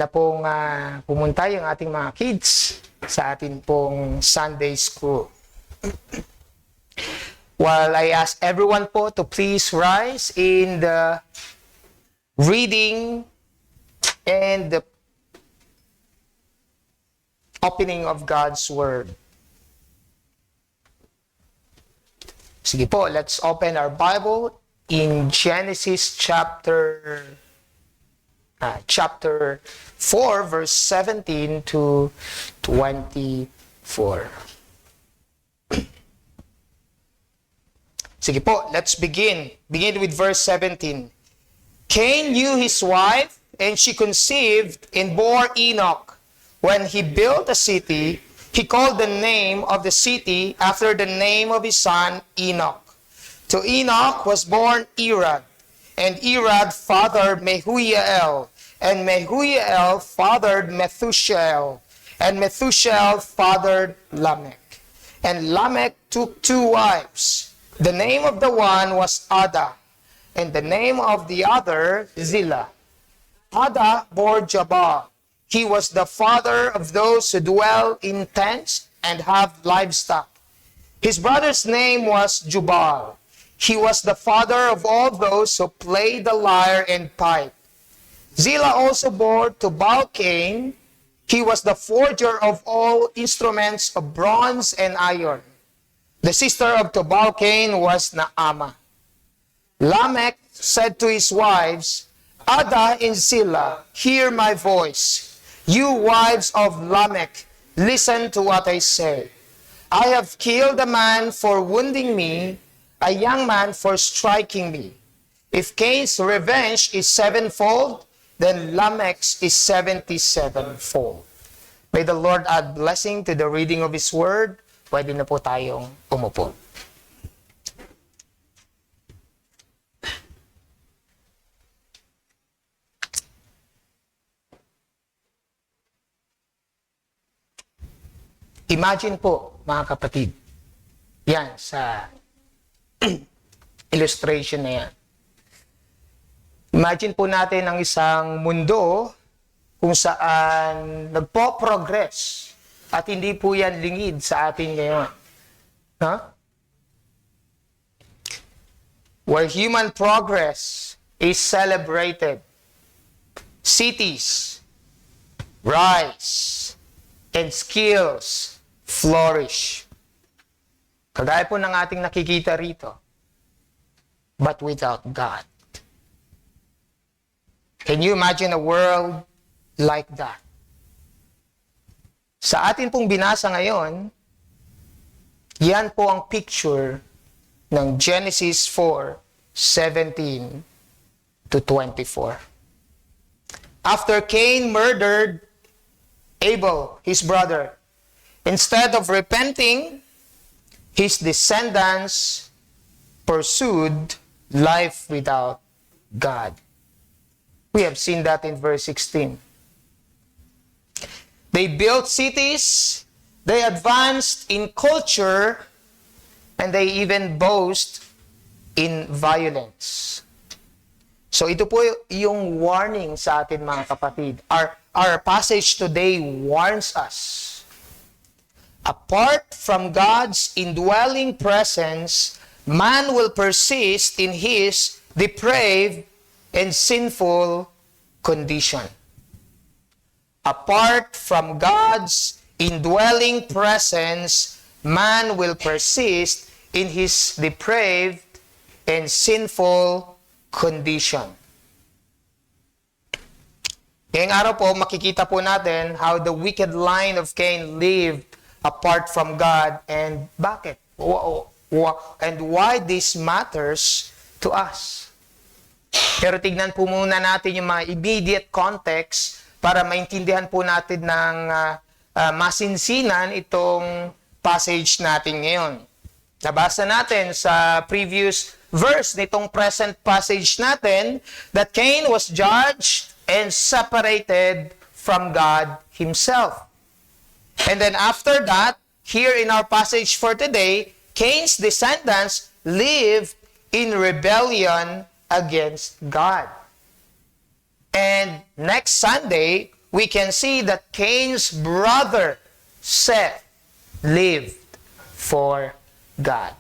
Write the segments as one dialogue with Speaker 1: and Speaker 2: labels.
Speaker 1: na pong pumunta yung ating mga kids sa ating pong Sunday School. While I ask everyone po to please rise in the reading and the opening of God's Word. Sige po, let's open our Bible in Genesis chapter 4, verse 17 to 24. Sige po, let's begin. Begin with verse 17. Cain knew his wife, and she conceived and bore Enoch. When he built a city, he called the name of the city after the name of his son Enoch. To Enoch was born Irad, and Irad fathered Mehujael, and Mehujael fathered Methusael, and Methusael fathered Lamech. And Lamech took 2 wives. The name of the one was Ada, and the name of the other Zillah. Ada bore Jabal. He was the father of those who dwell in tents and have livestock. His brother's name was Jubal. He was the father of all those who play the lyre and pipe. Zillah also bore Tubal-Cain. He was the forger of all instruments of bronze and iron. The sister of Tubal-Cain was Naamah. Lamech said to his wives, Ada and Zillah, hear my voice. You wives of Lamech, listen to what I say. I have killed a man for wounding me, a young man for striking me. If Cain's revenge is 7-fold, then Lamech's is 77-fold. May the Lord add blessing to the reading of His Word. Pwede na po tayong umupo. Imagine po, mga kapatid, yan sa illustration na yan. Imagine po natin ang isang mundo kung saan nagpo-progress at hindi po yan lingid sa atin ngayon. Where human progress is celebrated, cities rise, and skills flourish. Kagaya po ng ating nakikita rito. But without God. Can you imagine a world like that? Sa atin pong binasa ngayon, yan po ang picture ng Genesis 4:17 to 24. After Cain murdered Abel, his brother, instead of repenting, his descendants pursued life without God. We have seen that in verse 16. They built cities, they advanced in culture, and they even boast in violence. So ito po yung warning sa atin, mga kapatid. Our passage today warns us. Apart from God's indwelling presence, man will persist in his depraved and sinful condition. Apart from God's indwelling presence, man will persist in his depraved and sinful condition. Ngayong araw po, makikita po natin how the wicked line of Cain lived apart from God and bakit? And why this matters to us. Pero tignan po muna natin yung mga immediate context para maintindihan po natin ng masinsinan itong passage natin ngayon. Nabasa natin sa previous verse nitong present passage natin that Cain was judged and separated from God Himself. And then after that, here in our passage for today, Cain's descendants lived in rebellion against God. And next Sunday, we can see that Cain's brother, Seth, lived for God.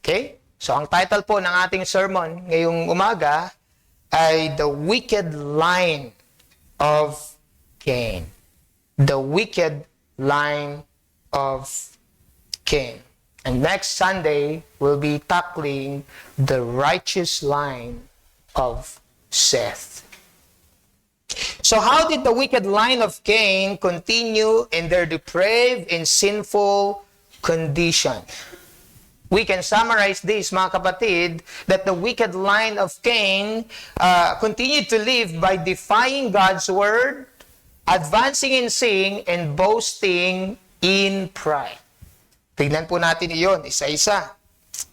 Speaker 1: Okay? So, ang title po ng ating sermon ngayong umaga ay The Wicked Line of Cain. The Wicked Line of Cain. And next Sunday, we'll be tackling the righteous line of Seth. So how did the wicked line of Cain continue in their depraved and sinful condition? We can summarize this, mga kapatid, that the wicked line of Cain continued to live by defying God's word, advancing in sin, and boasting in pride. Tignan po natin iyon, isa-isa.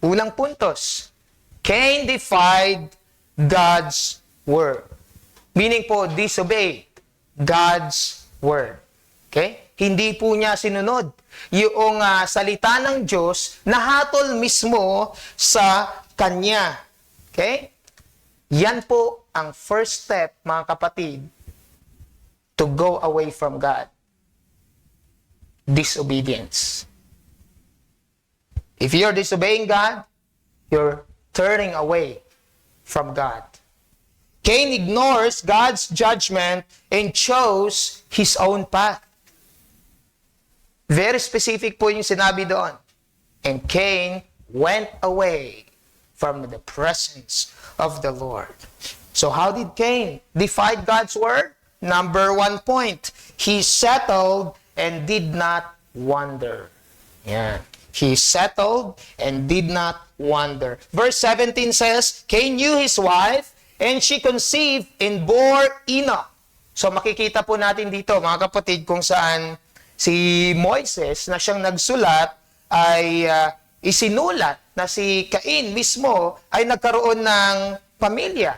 Speaker 1: Unang puntos, Cain defied God's word. Meaning po, disobeyed God's word. Okay? Hindi po niya sinunod yung salita ng Diyos na hatol mismo sa kanya. Okay? Yan po ang first step, mga kapatid, to go away from God. Disobedience. If you're disobeying God, you're turning away from God. Cain ignores God's judgment and chose his own path. Very specific po yung sinabi doon. And Cain went away from the presence of the Lord. So how did Cain defy God's word? Number 1 point, he settled and did not wander. Yeah. He settled and did not wander. Verse 17 says, Cain knew his wife, and she conceived and bore Enoch. So makikita po natin dito, mga kapatid, kung saan si Moises na siyang nagsulat ay isinulat na si Cain mismo ay nagkaroon ng pamilya.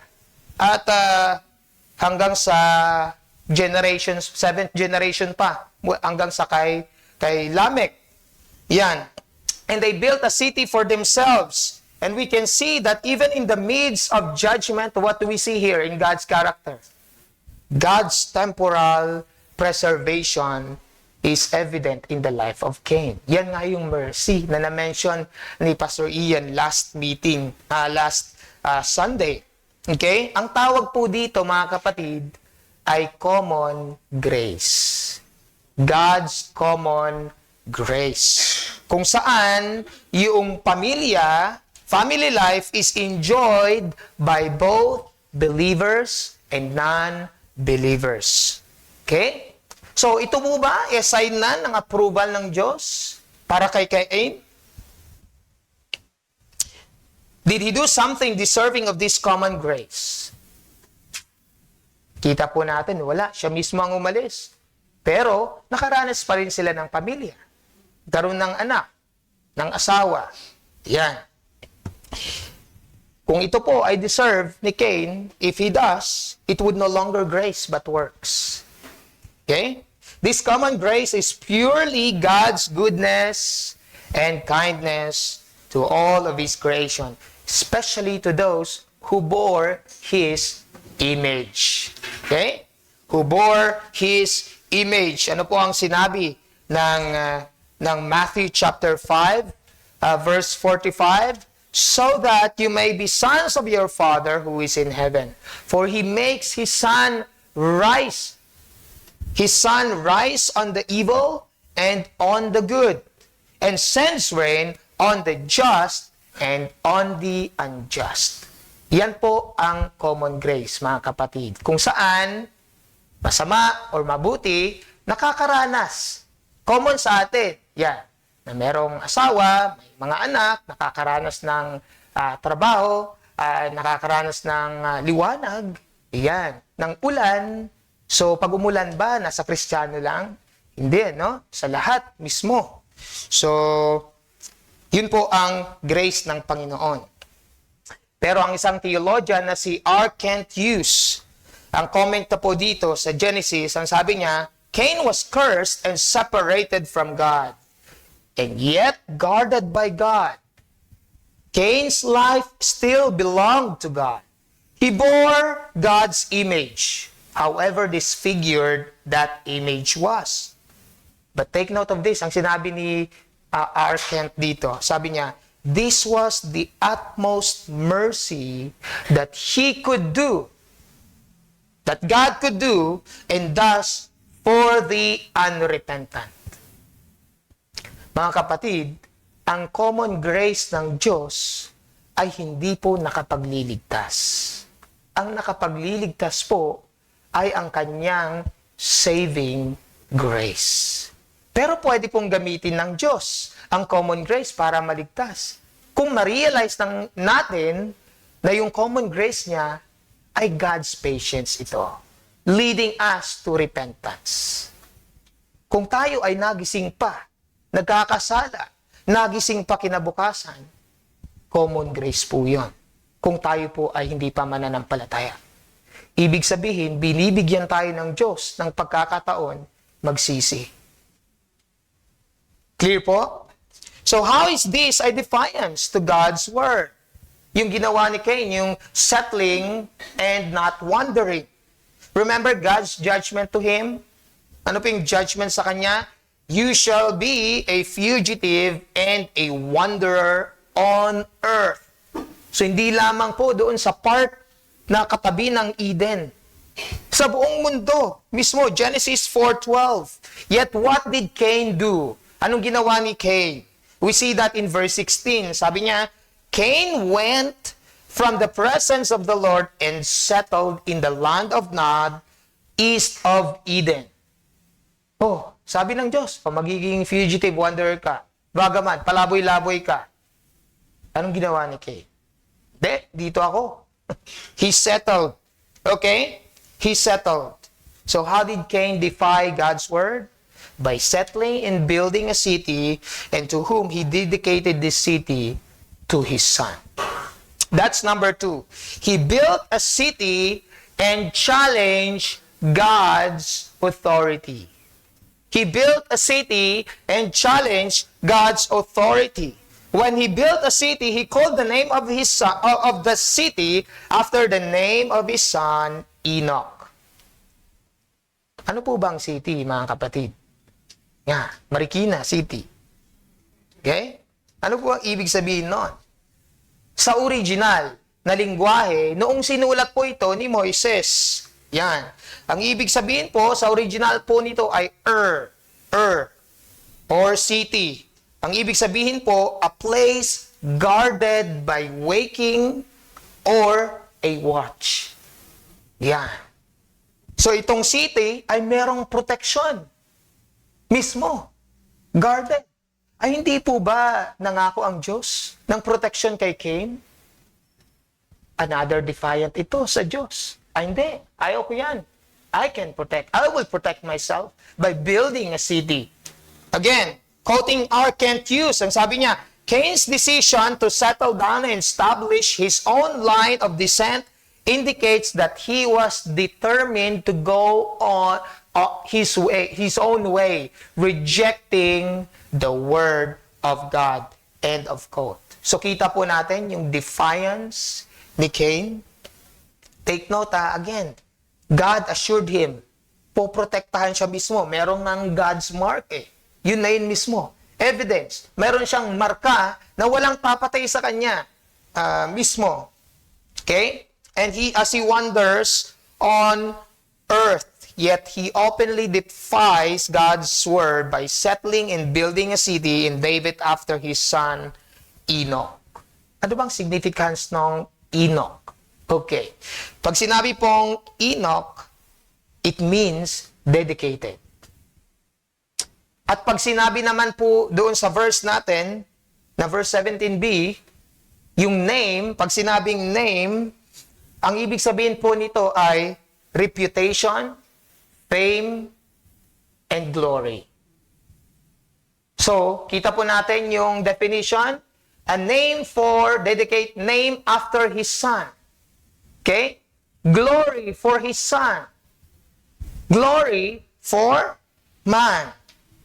Speaker 1: At hanggang sa generations, 7th generation pa, hanggang sa kay Lamech. Yan. And they built a city for themselves. And we can see that even in the midst of judgment, what do we see here in God's character? God's temporal preservation is evident in the life of Cain. Yan nga yung mercy na na-mention ni Pastor Ian last meeting, last Sunday. Okay? Ang tawag po dito, mga kapatid, ay common grace. God's common grace. Kung saan yung family life is enjoyed by both believers and non-believers. Okay? So, ito mo ba, i-assign na ng approval ng Diyos para kay Cain? Did he do something deserving of this common grace? Kita po natin, wala. Siya mismo ang umalis. Pero, nakaranas pa rin sila ng pamilya. Karoon ng anak, ng asawa. Yan. Kung ito po ay deserve ni Cain, if he does, it would no longer grace but works. Okay? This common grace is purely God's goodness and kindness to all of His creation, especially to those who bore His image. Okay? Who bore His image. Ano po ang sinabi ng Matthew chapter 5, verse 45? So that you may be sons of your Father who is in heaven. For He makes His sun rise. His sun rise on the evil and on the good, and sends rain on the just and on the unjust. Yan po ang common grace, mga kapatid. Kung saan, masama or mabuti, nakakaranas. Common sa atin. Yan. Na merong asawa, may mga anak, nakakaranas ng trabaho, nakakaranas ng liwanag, yan, ng ulan. So, pag umulan ba, nasa Kristiyano lang? Hindi, no? Sa lahat mismo. So, yun po ang grace ng Panginoon. Pero ang isang theologian na si R. Kent Hughes, ang comment na po dito sa Genesis, ang sabi niya, Cain was cursed and separated from God, and yet guarded by God. Cain's life still belonged to God. He bore God's image. however disfigured that image was. But take note of this, ang sinabi ni R. Kent dito, sabi niya, this was the utmost mercy that he could do, that God could do, and thus for the unrepentant. Mga kapatid, ang common grace ng Diyos ay hindi po nakapagliligtas. Ang nakapagliligtas po ay ang kanyang saving grace. Pero pwede pong gamitin ng Diyos ang common grace para maligtas. Kung ma-realize natin na yung common grace niya ay God's patience ito, leading us to repentance. Kung tayo ay nagising pa, nagkakasala, nagising pa kinabukasan, common grace po yun. Kung tayo po ay hindi pa mananampalataya. Ibig sabihin, binibigyan tayo ng Diyos ng pagkakataon magsisi. Clear po? So how is this a defiance to God's word? Yung ginawa ni Cain, yung settling and not wandering. Remember God's judgment to him? Ano po yung judgment sa kanya? You shall be a fugitive and a wanderer on earth. So hindi lamang po doon sa part na katabi ng Eden. Sa buong mundo, mismo, Genesis 4:12. Yet what did Cain do? Anong ginawa ni Cain? We see that in verse 16. Sabi niya, Cain went from the presence of the Lord and settled in the land of Nod, east of Eden. Oh, sabi ng Diyos, magiging fugitive wanderer ka. Bagaman, palaboy-laboy ka. Anong ginawa ni Cain? Dito ako. He settled. Okay? He settled. So how did Cain defy God's word? By settling and building a city, and to whom he dedicated this city, to his son. That's number 2. He built a city and challenged God's authority. He built a city and challenged God's authority. When he built a city, he called the name of his son, of the city after the name of his son, Enoch. Ano po bang city, mga kapatid? Marikina City. Okay? Ano po ang ibig sabihin nun? Sa original na lingwahe, noong sinulat po ito ni Moises. Yan. Ang ibig sabihin po, sa original po nito ay or city. Ang ibig sabihin po, a place guarded by waking or a watch. Yan. So itong city ay merong protection. Mismo. Guarded. Ay hindi po ba nangako ang Diyos ng protection kay Cain? Another defiant ito sa Diyos. Ay hindi. Ayaw ko yan. I will protect myself by building a city. Again, quoting R. Kent Hughes, ang sabi niya, Cain's decision to settle down and establish his own line of descent indicates that he was determined to go on his own way, rejecting the word of God. End of quote. So kita po natin yung defiance ni Cain. Take note again, God assured him, poprotektahan siya mismo. Merong ng God's mark Yun na yun mismo. Evidence. Meron siyang marka na walang papatay sa kanya mismo. Okay? And as he wanders on earth, yet he openly defies God's word by settling and building a city in David after his son Enoch. Ano bang significance ng Enoch? Okay. Pag sinabi pong Enoch, it means dedicated. At pag sinabi naman po doon sa verse natin, na verse 17b, yung name, pag sinabing name, ang ibig sabihin po nito ay reputation, fame, and glory. So, kita po natin yung definition, a name for, dedicate, name after his son. Okay? Glory for his son. Glory for man.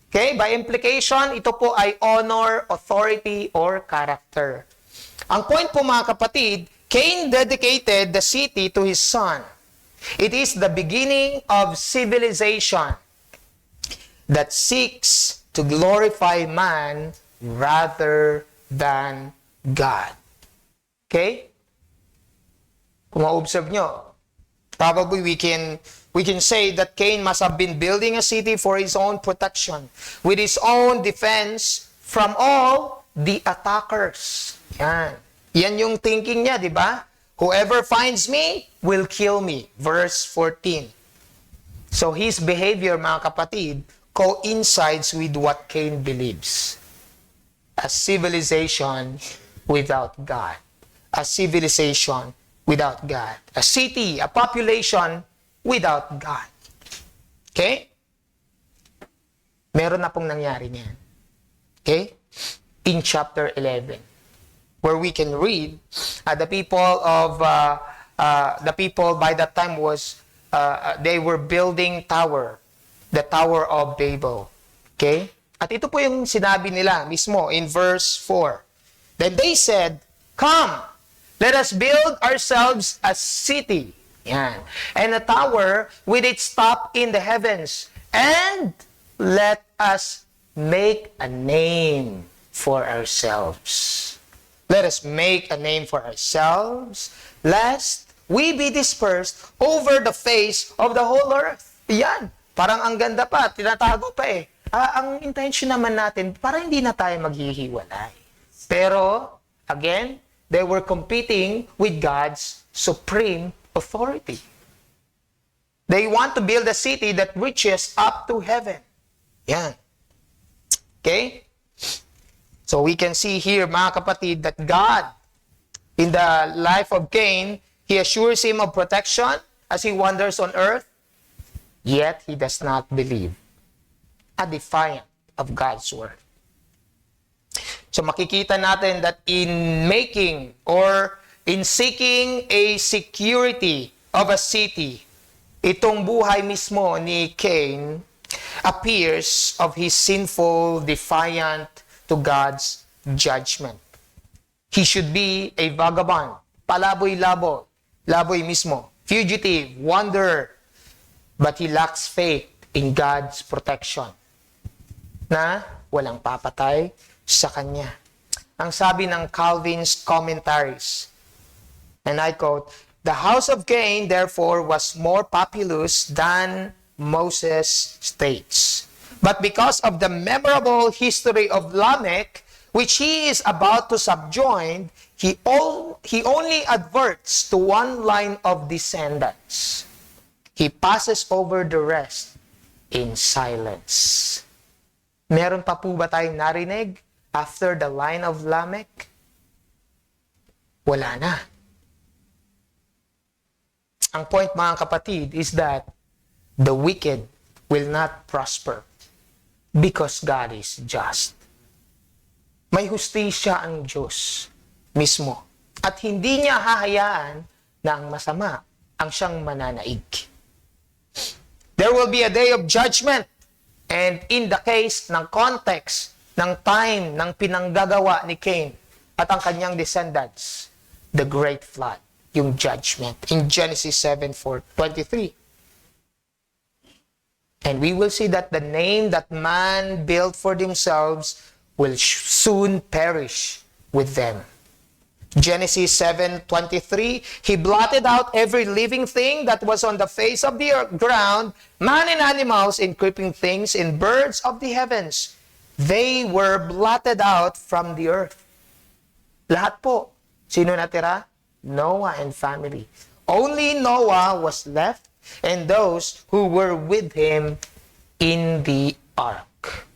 Speaker 1: Okay? By implication, ito po ay honor, authority, or character. Ang point po mga kapatid, Cain dedicated the city to his son. It is the beginning of civilization that seeks to glorify man rather than God. Okay? Kung ma-observe nyo, probably we can say that Cain must have been building a city for his own protection, with his own defense from all the attackers. Yan. Yan yung thinking niya, di ba? Whoever finds me will kill me. Verse 14. So his behavior, mga kapatid, coincides with what Cain believes. A civilization without God. A civilization without God. A city, a population without God. Okay? Meron na pong nangyari niyan. Okay? In chapter 11, where we can read, the people by that time was, they were building the Tower of Babel. Okay? At ito po yung sinabi nila mismo in verse 4. Then they said, "Come, let us build ourselves a city, yan, and a tower with its top in the heavens, and let us make a name for ourselves. Let us make a name for ourselves, lest we be dispersed over the face of the whole earth." Yan. Parang ang ganda pa, tinatago pa eh. Ang intention naman natin, para hindi na tayo maghihiwalay. Pero, again, they were competing with God's supreme authority. They want to build a city that reaches up to heaven. Yan. Okay? So we can see here, mga kapatid, that God, in the life of Cain, He assures him of protection as he wanders on earth, yet he does not believe, a defiant of God's word. So makikita natin that in making or in seeking a security of a city, itong buhay mismo ni Cain appears of his sinful, defiant to God's judgment. He should be a vagabond, laboy mismo, fugitive, wanderer, but he lacks faith in God's protection na walang papatay sa kanya. Ang sabi ng Calvin's commentaries, and I quote, "The house of Cain, therefore, was more populous than Moses states. But because of the memorable history of Lamech, which he is about to subjoin, he only adverts to one line of descendants. He passes over the rest in silence." Meron pa po ba tayong narinig after the line of Lamech? Wala na. Ang point, mga kapatid, is that the wicked will not prosper because God is just. May hustisya ang Diyos mismo. At hindi niya hahayaan na ang masama ang siyang mananaig. There will be a day of judgment. And in the case ng context, ng time, ng pinanggagawa ni Cain at ang kanyang descendants, the great flood, yung judgment, in Genesis 7:23. And we will see that the name that man built for themselves will soon perish with them. Genesis 7:23, he blotted out every living thing that was on the face of the ground, man and animals and creeping things and birds of the heavens. They were blotted out from the earth. Lahat po. Sino natira? Noah and family. Only Noah was left and those who were with him in the ark.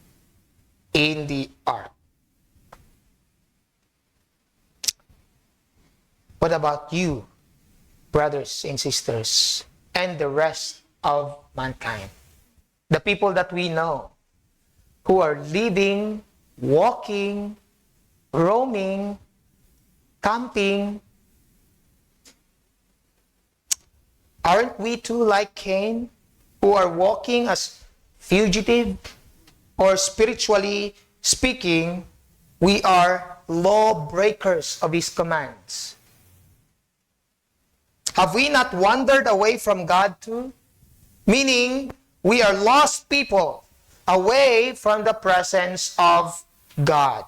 Speaker 1: In the ark. What about you, brothers and sisters, and the rest of mankind? The people that we know, who are living, walking, roaming, camping. Aren't we too like Cain, who are walking as fugitive, or spiritually speaking, we are lawbreakers of His commands? Have we not wandered away from God too? Meaning, we are lost people away from the presence of God.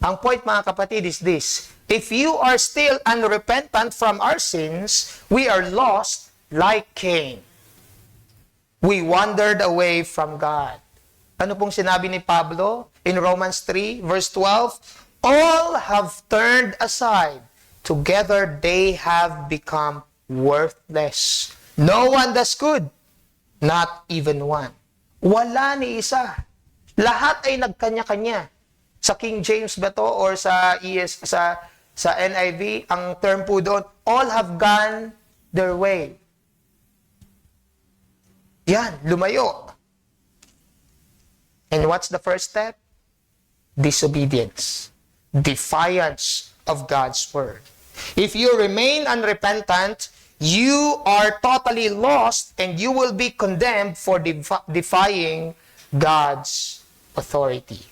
Speaker 1: Ang point, mga kapatid, is this. If you are still unrepentant from our sins, we are lost like Cain. We wandered away from God. Ano pong sinabi ni Pablo in Romans 3, verse 12? All have turned aside. Together they have become worthless. No one does good. Not even one. Wala ni isa. Lahat ay nagkanya-kanya. Sa King James ba to or sa sa NIV, ang term po doon, all have gone their way. Yan, lumayo. And what's the first step? Disobedience. Defiance of God's word. If you remain unrepentant, you are totally lost and you will be condemned for defying God's authority.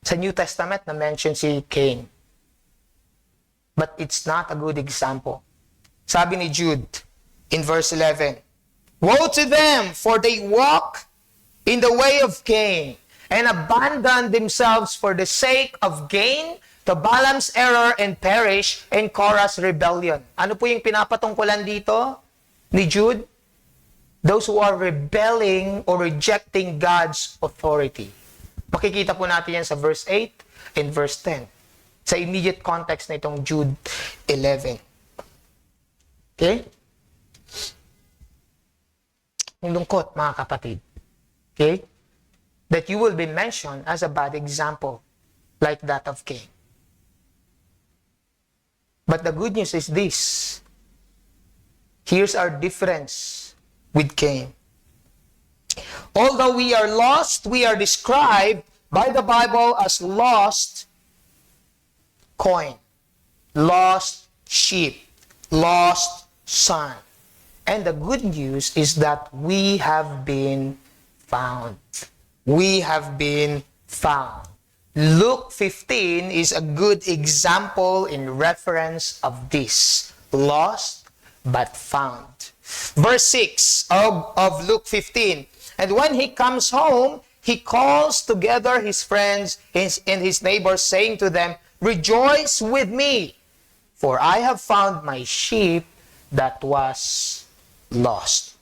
Speaker 1: Sa New Testament, na-mention si Cain. But it's not a good example. Sabi ni Jude in verse 11, woe to them, for they walk in the way of Cain, and abandon themselves for the sake of gain, to Balaam's error and perish, and Korah's rebellion. Ano po yung pinapatungkulan dito ni Jude? Those who are rebelling or rejecting God's authority. Makikita po natin yan sa verse 8 and verse 10. Sa immediate context na itong Jude 11. Okay? Ang lungkot, mga kapatid. Okay? That you will be mentioned as a bad example, like that of Cain. But the good news is this. Here's our difference with Cain. Although we are lost, we are described by the Bible as lost coin, lost sheep, lost son. And the good news is that we have been found. We have been found. Luke 15 is a good example in reference of this. Lost but found. Verse 6 of Luke 15. And when he comes home, he calls together his friends and his neighbors, saying to them, rejoice with me, for I have found my sheep that was lost.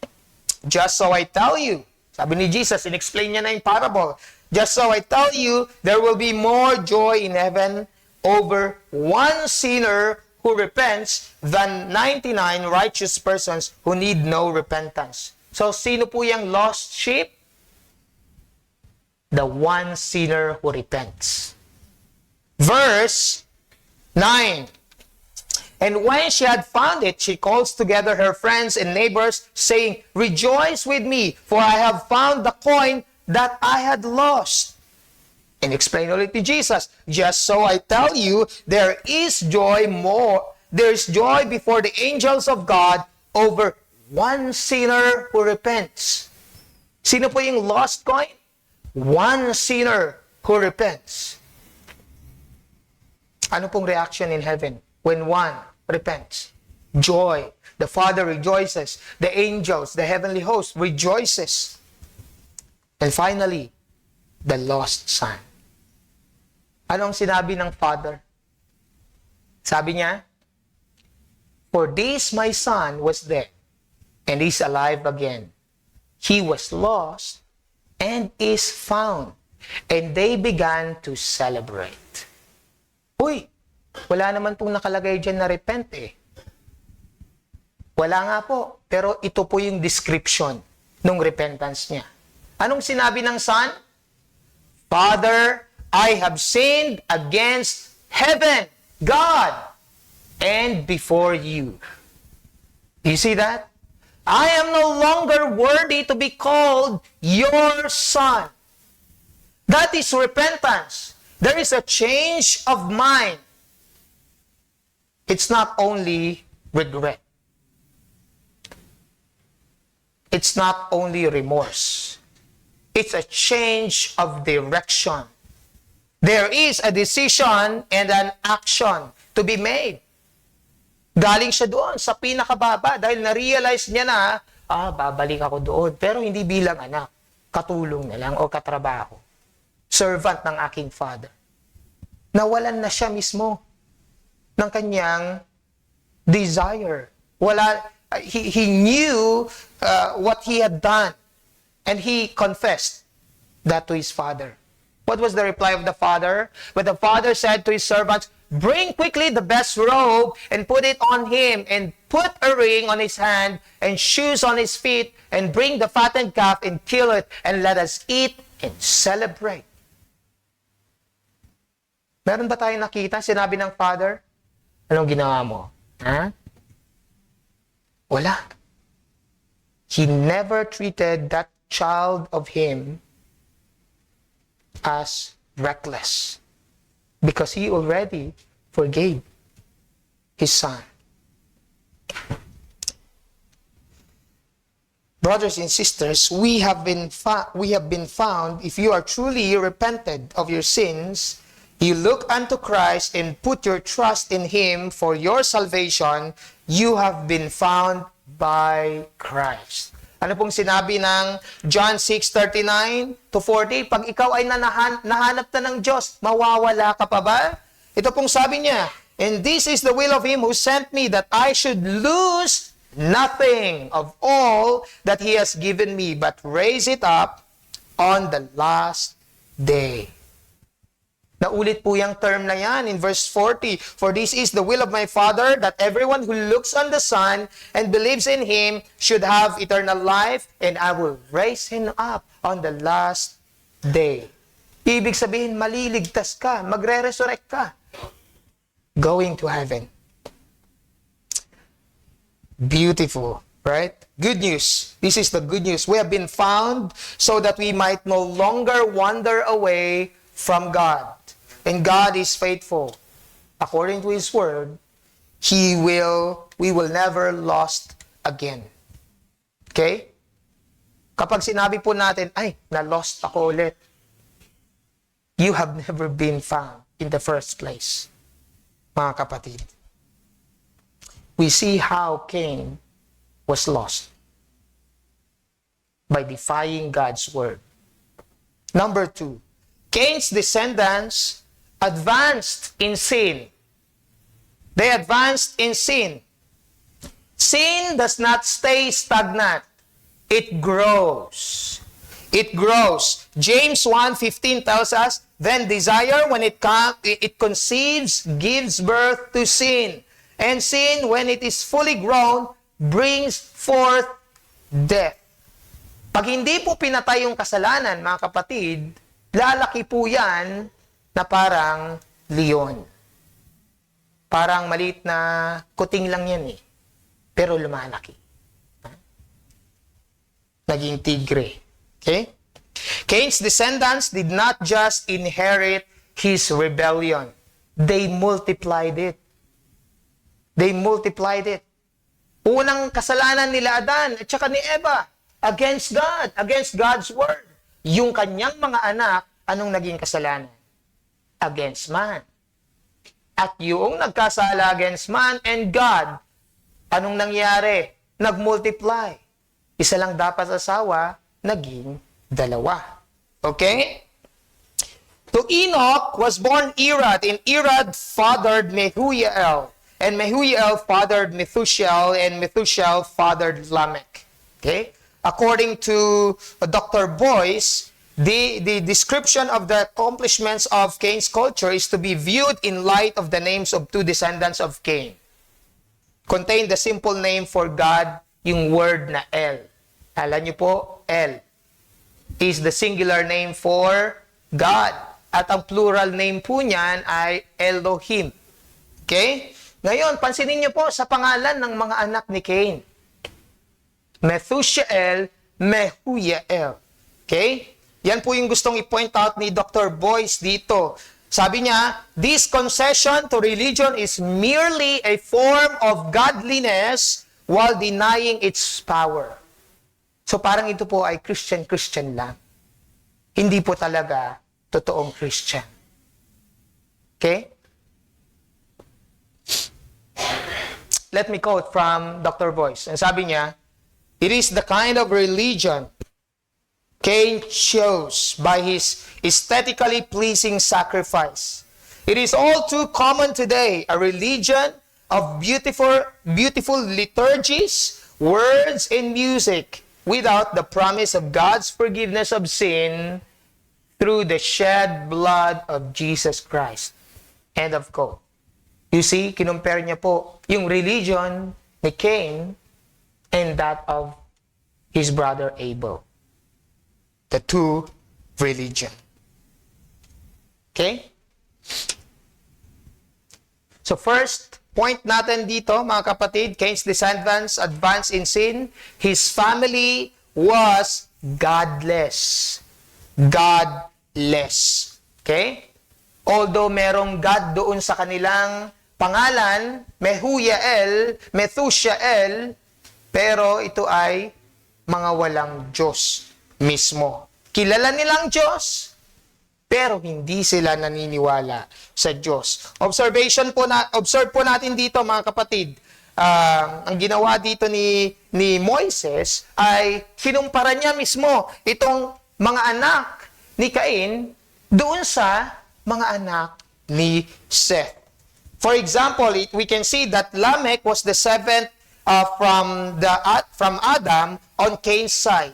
Speaker 1: Just so I tell you, sabi ni Jesus, in-explain niya na yung parable, just so I tell you, there will be more joy in heaven over one sinner who repents than 99 righteous persons who need no repentance. So, sino po yung lost sheep? The one sinner who repents. Verse 9. And when she had found it, she calls together her friends and neighbors, saying, rejoice with me, for I have found the coin that I had lost. And explain ulit to Jesus, just so I tell you, there is joy before the angels of God over one sinner who repents. Sino po yung lost coin? One sinner who repents. Ano pong reaction in heaven when one repents? Joy. The Father rejoices. The angels, the heavenly host rejoices. And finally, the lost son. Anong sinabi ng Father? Sabi niya, for this my son was dead, and is alive again. He was lost, and is found. And they began to celebrate. Uy, wala naman pong nakalagay dyan na repent eh. Wala nga po. Pero ito po yung description ng repentance niya. Anong sinabi ng son? Father, I have sinned against heaven, God, and before you. You see that? I am no longer worthy to be called your son. That is repentance. There is a change of mind. It's not only regret. It's not only remorse. It's a change of direction There is a decision and an action to be made. Galing siya doon sa pinakababa dahil na-realize niya na, babalik ako doon. Pero hindi bilang anak, katulong na lang o katrabaho. Servant ng aking father. Nawalan na siya mismo ng kanyang desire. He knew what he had done and he confessed that to his father. What was the reply of the father? But the father said to his servants, bring quickly the best robe and put it on him, and put a ring on his hand and shoes on his feet, and bring the fattened calf and kill it, and let us eat and celebrate. Meron ba tayong nakita? Sinabi ng father, anong ginawa mo? Wala. He never treated that child of him as reckless because he already forgave his son. Brothers and sisters, we have been found, if you are truly repented of your sins, you look unto Christ and put your trust in Him for your salvation, you have been found by Christ. Ano pong sinabi ng John 6:39 to 40? Pag ikaw ay nahanap na ng Diyos, mawawala ka pa ba? Ito pong sabi niya, and this is the will of Him who sent me, that I should lose nothing of all that He has given me, but raise it up on the last day. Naulit po yung term na yan in verse 40. For this is the will of my Father, that everyone who looks on the Son and believes in Him should have eternal life, and I will raise him up on the last day. Ibig sabihin, maliligtas ka, magre-resurrect ka. Going to heaven. Beautiful, right? Good news. This is the good news. We have been found so that we might no longer wander away from God. And God is faithful. According to His word, we will never lost again. Okay? Kapag sinabi po natin, na-lost ako ulit, you have never been found in the first place, mga kapatid. We see how Cain was lost by defying God's word. Number 2, Cain's descendants advanced in sin. They advanced in sin. Sin does not stay stagnant. It grows. It grows. James 1:15 tells us, then desire, when it conceives, gives birth to sin. And sin, when it is fully grown, brings forth death. Pag hindi po pinatay yung kasalanan, mga kapatid, lalaki po yan na parang leon. Parang maliit na kuting lang yan eh. Pero lumalaki. Naging tigre. Okay? Cain's descendants did not just inherit his rebellion. They multiplied it. They multiplied it. Unang kasalanan nila Adan at saka ni Eva against God, against God's word. Yung kanyang mga anak, anong naging kasalanan? Against man. At yung nagkasala against man and God, anong nangyari? Nagmultiply. Isa lang dapat asawa, naging dalawa. Okay? To Enoch was born Irad, and Irad fathered Mehujael, and Mehujael fathered Methushael, and Methushael fathered Lamech. Okay? According to Dr. Boyce, the description of the accomplishments of Cain's culture is to be viewed in light of the names of two descendants of Cain. Contain the simple name for God, yung word na El. Alam niyo po, El is the singular name for God. At ang plural name po niyan ay Elohim. Okay? Ngayon, pansinin niyo po sa pangalan ng mga anak ni Cain. Methushael, Mehujael. Okay? Yan po yung gustong i-point out ni Dr. Boyce dito. Sabi niya, this concession to religion is merely a form of godliness while denying its power. So parang ito po ay Christian lang. Hindi po talaga totoong Christian. Okay? Let me quote from Dr. Boyce. And sabi niya, it is the kind of religion Cain chose by his aesthetically pleasing sacrifice. It is all too common today, a religion of beautiful liturgies, words, and music without the promise of God's forgiveness of sin through the shed blood of Jesus Christ. End of quote. You see, kinumpare niya po yung religion ni Cain and that of his brother Abel. The two religion. Okay? So first point natin dito, mga kapatid, Cain's descendants advanced in sin. His family was godless. Godless. Okay? Although merong God doon sa kanilang pangalan, Methusael, pero ito ay mga walang Diyos mismo. Kilala nilang Diyos, pero hindi sila naniniwala sa Diyos. Observe po natin dito, mga kapatid. Ang ginawa dito ni Moises ay kinumpara niya mismo itong mga anak ni Cain doon sa mga anak ni Seth. For example, we can see that Lamech was the seventh from Adam on Cain's side.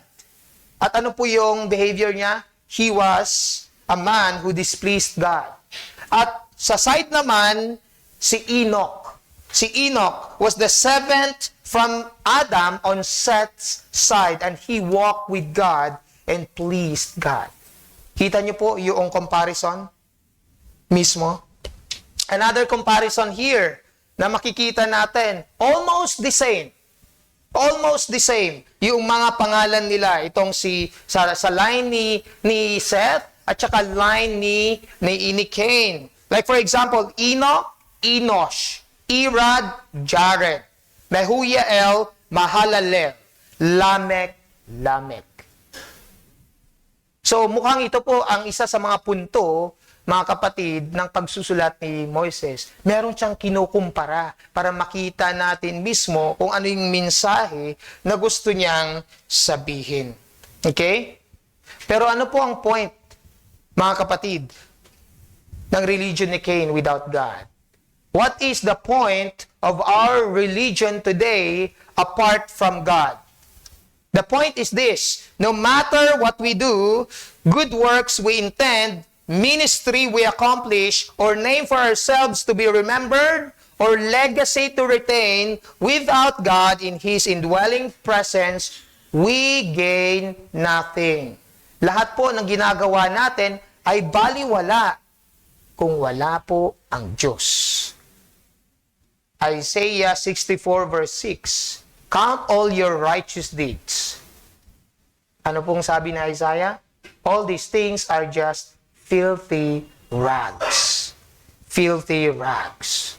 Speaker 1: At ano po yung behavior niya? He was a man who displeased God. At sa side naman, si Enoch. Si Enoch was the seventh from Adam on Seth's side, and he walked with God and pleased God. Kita niyo po yung comparison mismo? Another comparison here na makikita natin, almost the same. Almost the same. Yung mga pangalan nila, itong sa line ni Seth at saka line ni Cain. Like for example, Enoch, Enosh, Irad, Jared, Mehujael, Mahalalel, Lamech, Lamech. So mukhang ito po ang isa sa mga punto, mga kapatid, ng pagsusulat ni Moises. Meron siyang kinukumpara para makita natin mismo kung ano yung mensahe na gusto niyang sabihin. Okay? Pero ano po ang point, mga kapatid, ng religion ni Cain without God? What is the point of our religion today apart from God? The point is this: no matter what we do, good works we intend, ministry we accomplish, or name for ourselves to be remembered, or legacy to retain, without God in His indwelling presence, we gain nothing. Lahat po ng ginagawa natin ay baliwala kung wala po ang Diyos. Isaiah 64 verse 6, count all your righteous deeds. Ano pong sabi ni Isaiah? All these things are just filthy rags. Filthy rags.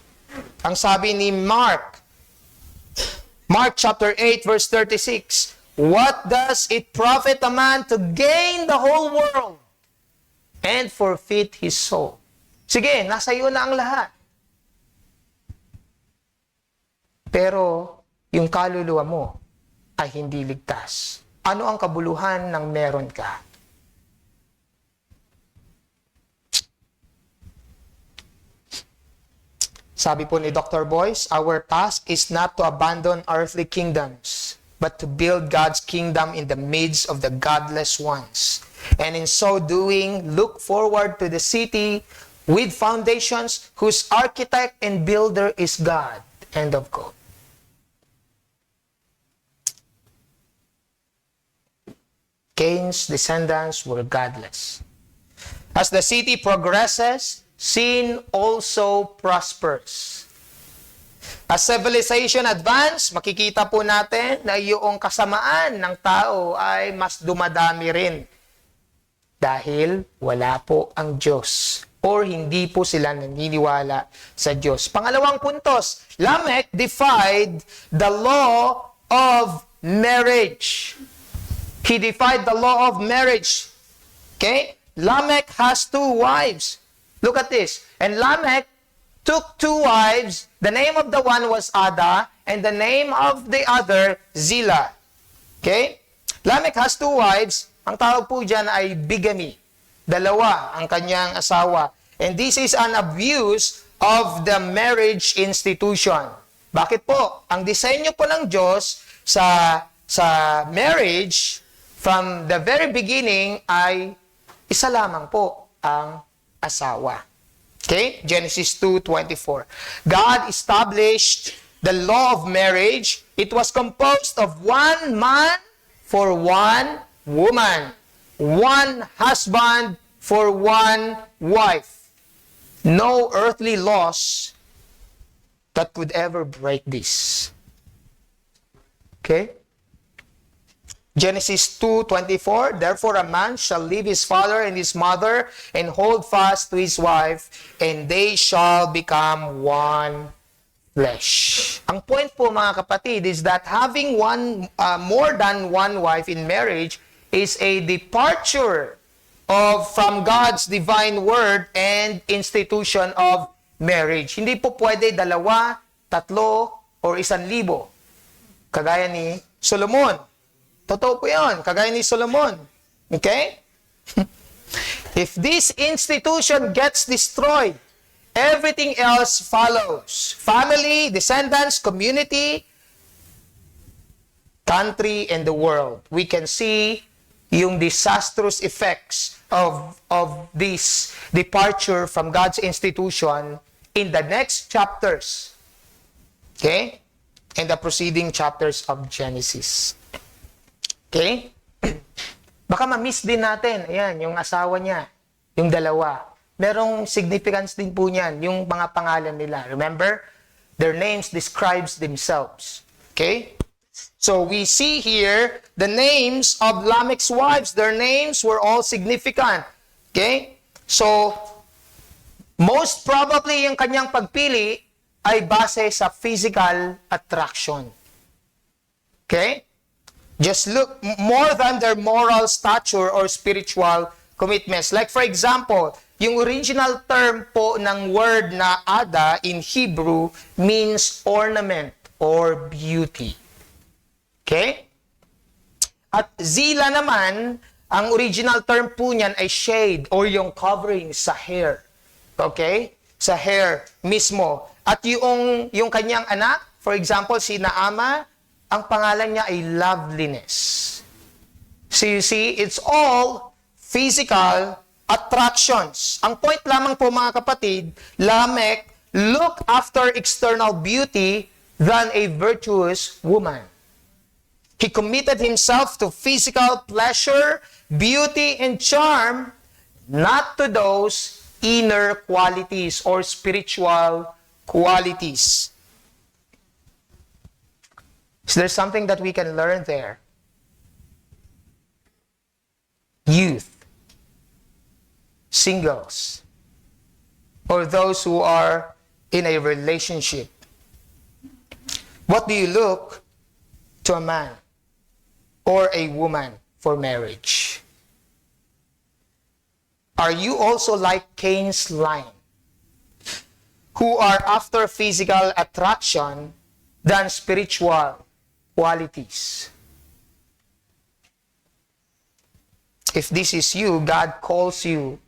Speaker 1: Ang sabi ni Mark chapter 8 verse 36, what does it profit a man to gain the whole world and forfeit his soul? Sige, nasa iyo na ang lahat. Pero yung kaluluwa mo ay hindi ligtas. Ano ang kabuluhan ng meron ka? Sabi po ni Dr. Boyce, our task is not to abandon earthly kingdoms, but to build God's kingdom in the midst of the godless ones. And in so doing, look forward to the city with foundations whose architect and builder is God. End of quote. Cain's descendants were godless. As the city progresses, sin also prospers. As civilization advance, makikita po natin na yung kasamaan ng tao ay mas dumadami rin. Dahil wala po ang Diyos. Or hindi po sila naniniwala sa Diyos. Pangalawang puntos, Lamech defied the law of marriage. He defied the law of marriage. Okay? Lamech has two wives. Look at this. And Lamech took 2 wives. The name of the one was Ada, and the name of the other, Zillah. Okay? Lamech has 2 wives. Ang tawag po dyan ay bigamy. 2 ang kanyang asawa. And this is an abuse of the marriage institution. Bakit po? Ang disenyo po ng Diyos sa marriage from the very beginning ay isa lamang po ang asawa. Okay? Genesis 2:24. God established the law of marriage. It was composed of 1 man for 1 woman, 1 husband for 1 wife. No earthly laws that could ever break this. Okay? Genesis 2:24, therefore a man shall leave his father and his mother and hold fast to his wife, and they shall become one flesh. Ang point po mga kapatid is that having more than one wife in marriage is a departure from God's divine word and institution of marriage. Hindi po pwede 2, 3, or 1,000. Kagaya ni Solomon. Totoo po yun. Kagaya ni Solomon. Okay? If this institution gets destroyed, everything else follows. Family, descendants, community, country, and the world. We can see yung disastrous effects of this departure from God's institution in the next chapters. Okay? In the preceding chapters of Genesis. Okay? Baka ma-miss din natin. Ayan, yung asawa niya. Yung 2. Merong significance din po niyan, yung mga pangalan nila. Remember? Their names describes themselves. Okay? So we see here the names of Lamech's wives. Their names were all significant. Okay? So, most probably yung kanyang pagpili ay base sa physical attraction. Okay? Just look more than their moral stature or spiritual commitments. Like for example, yung original term po ng word na Ada in Hebrew means ornament or beauty. Okay? At Zillah naman, ang original term po niyan ay shade or yung covering sa hair. Okay? Sa hair mismo. At yung kanyang anak, for example, si Naama, ang pangalan niya ay loveliness. So you see, it's all physical attractions. Ang point lamang po mga kapatid, Lamech looked after external beauty than a virtuous woman. He committed himself to physical pleasure, beauty, and charm, not to those inner qualities or spiritual qualities. Is there something that we can learn there? Youth, singles, or those who are in a relationship. What do you look to a man or a woman for marriage? Are you also like Cain's line, who are after physical attraction than spiritual qualities? If this is you, God calls you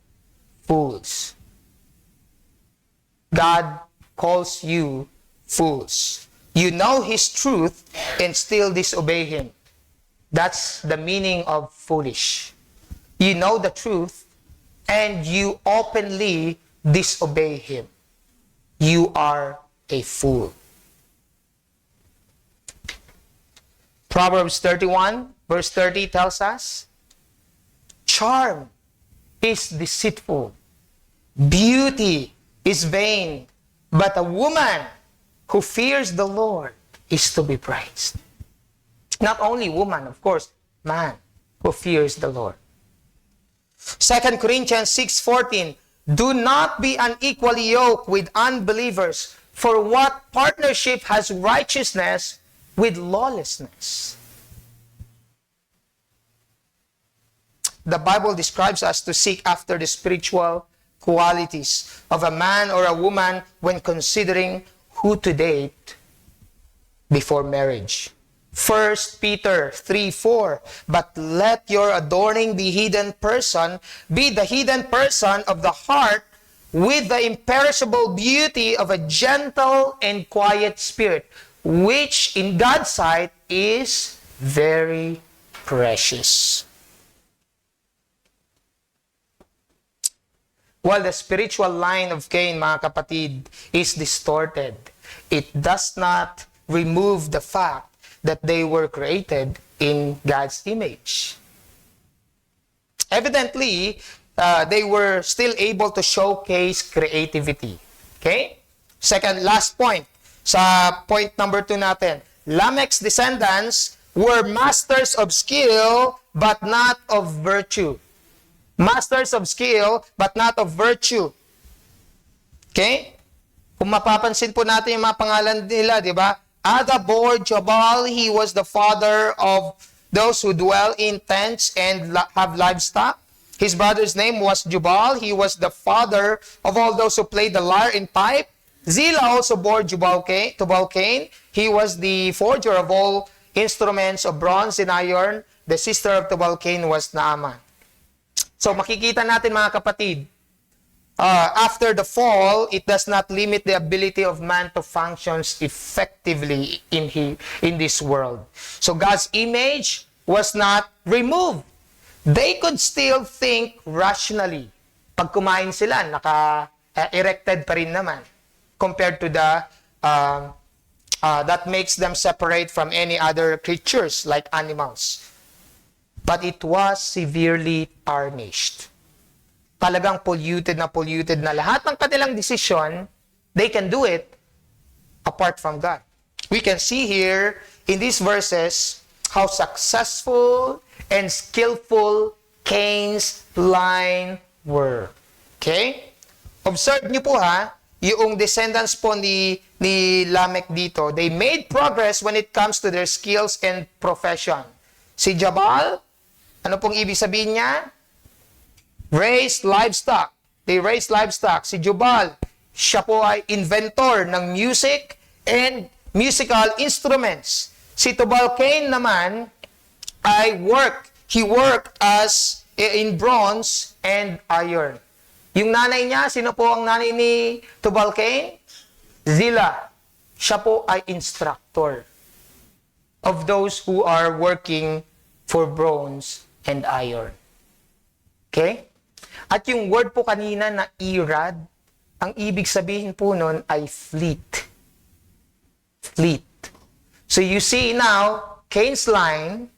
Speaker 1: fools. God calls you fools. You know His truth and still disobey Him. That's the meaning of foolish. You know the truth and you openly disobey Him. You are a fool. Proverbs 31, verse 30 tells us, charm is deceitful, beauty is vain, but a woman who fears the Lord is to be praised. Not only woman, of course, man who fears the Lord. 2 Corinthians 6:14, do not be unequally yoked with unbelievers, for what partnership has righteousness with lawlessness? The Bible describes us to seek after the spiritual qualities of a man or a woman when considering who to date before marriage. 1 Peter 3:4, but let your adorning be hidden person, be the hidden person of the heart with the imperishable beauty of a gentle and quiet spirit, which in God's sight is very precious. While the spiritual line of Cain, mga kapatid, is distorted, it does not remove the fact that they were created in God's image. Evidently, they were still able to showcase creativity. Okay? Last point. Sa point number 2 natin. Lamech's descendants were masters of skill but not of virtue. Masters of skill but not of virtue. Okay? Kung mapapansin po natin yung mga pangalan nila, di ba? Ada bore Jabal, he was the father of those who dwell in tents and have livestock. His brother's name was Jubal, he was the father of all those who played the lyre and pipe. Zillah also bore Tubal Cain, he was the forger of all instruments of bronze and iron. The sister of Tubal Cain was Naaman. So makikita natin mga kapatid, after the fall, it does not limit the ability of man to function effectively in this world. So God's image was not removed. They could still think rationally. Pag kumain sila, naka-erected pa rin naman compared to the that makes them separate from any other creatures like animals. But it was severely tarnished. Talagang polluted na lahat ng kanilang desisyon, they can do it apart from God. We can see here in these verses how successful and skillful Cain's line were. Okay? Observe niyo po yung descendants po ni Lamech dito, they made progress when it comes to their skills and profession. Si Jabal, ano pong ibig sabihin niya? Raised livestock. They raised livestock. Si Jubal, siya po ay inventor ng music and musical instruments. Si Tubal Cain naman ay he worked as in bronze and iron. Yung nanay niya, sino po ang nanay ni Tubal Cain? Zillah. Siya po ay instructor of those who are working for bronze and iron. Okay? At yung word po kanina na irad, ang ibig sabihin po nun ay fleet. Fleet. So you see now, Cain's line,